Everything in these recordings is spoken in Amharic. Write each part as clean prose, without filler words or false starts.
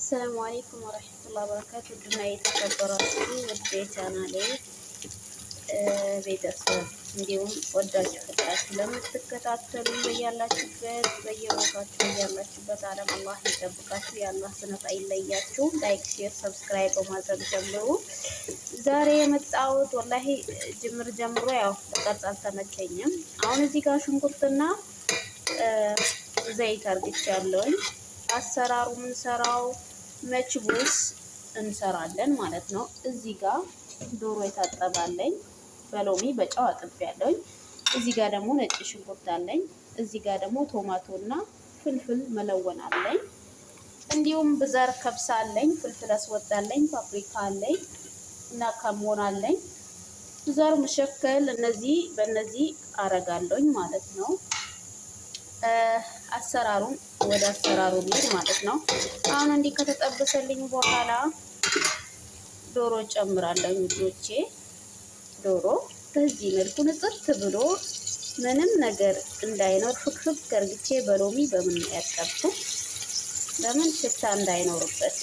አሰላሙ አለይኩም ወረህመቱላሂ ወበረካቱ። ውድና የተከበራችሁ ውድ የቻናሌ ቤተሰብ እንዲሁም ወዳችሁ ፍቅራችሁ ለምትከታተሉ በያላችሁበት በየቦታችሁ በያላችሁበት ዓለም አላህ ይጠብቃችሁ። የአላህ ስነት አይለያችሁ። ላይክ፣ ሼር፣ ሰብስክራይብ በማድረግ ጀምሩ። ዛሬ የመጣሁት ወላሂ ጀምሮ ያው በቀርጽ አልተመቸኝም። አሁን እዚህ ጋር ሽንኩርትና ዘይት አርግቻለሁኝ። አሰራሩ የምንሰራው መችቡስ እንሰራለን ማለት ነው። እዚህ ጋር ዶሮ የታጠባለኝ በሎሚ በጨው አጥቤያለሁኝ። እዚህ ጋር ደግሞ ነጭ ሽንኩርት አለኝ። እዚህ ጋር ደግሞ ቶማቶና ፍልፍል መለወን አለኝ። እንዲሁም ብዛር ከብሳ አለኝ። ፍልፍል አስወጣለኝ። ፓፕሪካ አለኝ እና ከሞን አለኝ። ብዛር መሸከል እነዚህ በእነዚህ አረጋለሁኝ ማለት ነው። አሰራሩን ወደ አሰራሩ ልሄድ ማለት ነው። አሁን እንዲህ ከተጠበሰልኝ በኋላ ዶሮ ጨምራለሁ ውዶቼ። ዶሮ በዚህ መልኩ ንጽት ብሎ ምንም ነገር እንዳይኖር ፍክፍክ ገርግቼ በሎሚ በምን ያጠብኩ ለምን ሽታ እንዳይኖርበት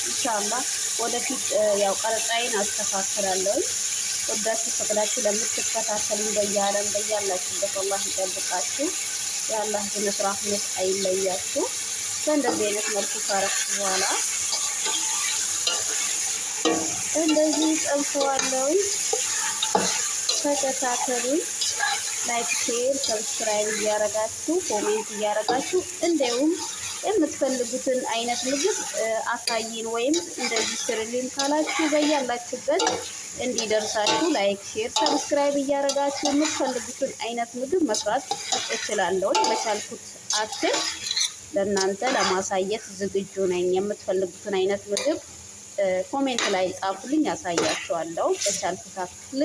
ኢንሻአላህ ወደፊት ያው ቀረጻዬን አስተካክላለሁ። ወዳችሁ ፈቅዳችሁ ለምትከታተሉኝ በየዓለም በያላችሁበት አላህ ይጠብቃችሁ። የአላህ ዝነት ራህመት አይለያችሁ። በእንደዚህ አይነት መልኩ ካረኩ በኋላ እንደዚህ ጠብሰዋለሁ። ተከታተሉኝ። ላይክ፣ ሼር፣ ሰብስክራይብ እያረጋችሁ ኮሜንት እያረጋችሁ እንዲሁም የምትፈልጉትን አይነት ምግብ አሳይን ወይም እንደዚህ ስርልን ካላችሁ በያላችሁበት እንዲደርሳችሁ ላይክ፣ ሼር፣ ሰብስክራይብ እያረጋችሁ የምትፈልጉትን አይነት ምግብ መስራት እችላለሁ። በቻልኩት አክል ለእናንተ ለማሳየት ዝግጁ ነኝ። የምትፈልጉትን አይነት ምግብ ኮሜንት ላይ ጻፉልኝ፣ ያሳያችኋለሁ። በቻልኩት አክል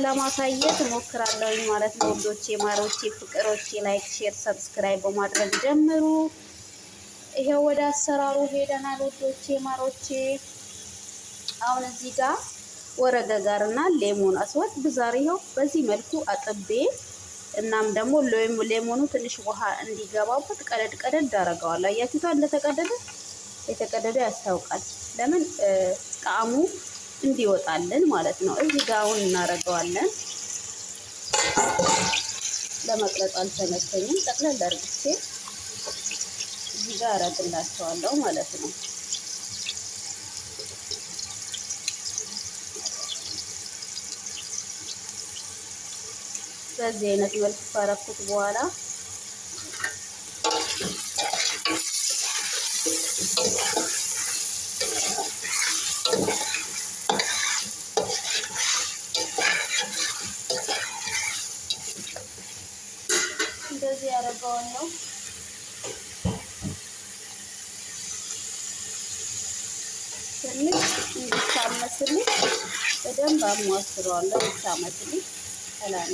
ለማሳየት እሞክራለሁ ማለት ነው። ወዶቼ፣ ማሮቼ፣ ፍቅሮቼ ላይክ፣ ሼር፣ ሰብስክራይብ በማድረግ ጀምሩ። ይሄው ወደ አሰራሩ ሄደናል ወዶቼ፣ ማሮቼ። አሁን እዚህ ጋር ወረገ ጋርና ሌሞን አስወጥ ብዛር ይኸው በዚህ መልኩ አጥቤ እናም ደግሞ ሌሞኑ ትንሽ ውሃ እንዲገባበት ቀደድ አደርገዋለሁ። አያችሁታ እንደተቀደደ የተቀደደ ያስታውቃል። ለምን ጣዕሙ እንዲወጣልን ማለት ነው። እዚህ ጋር አሁን እናደርገዋለን። ለመቅረጽ አልተመቸኝም። ጠቅለል አድርጌ እዚህ ጋር አደርግላቸዋለሁ ማለት ነው። በዚህ አይነት መልኩ ካረኩት በኋላ እንደዚህ ያደርገዋለሁ። ትንሽ እንዲታመስልኝ በደንብ አሟስረዋለሁ። እንዲታመስልኝ ሰላም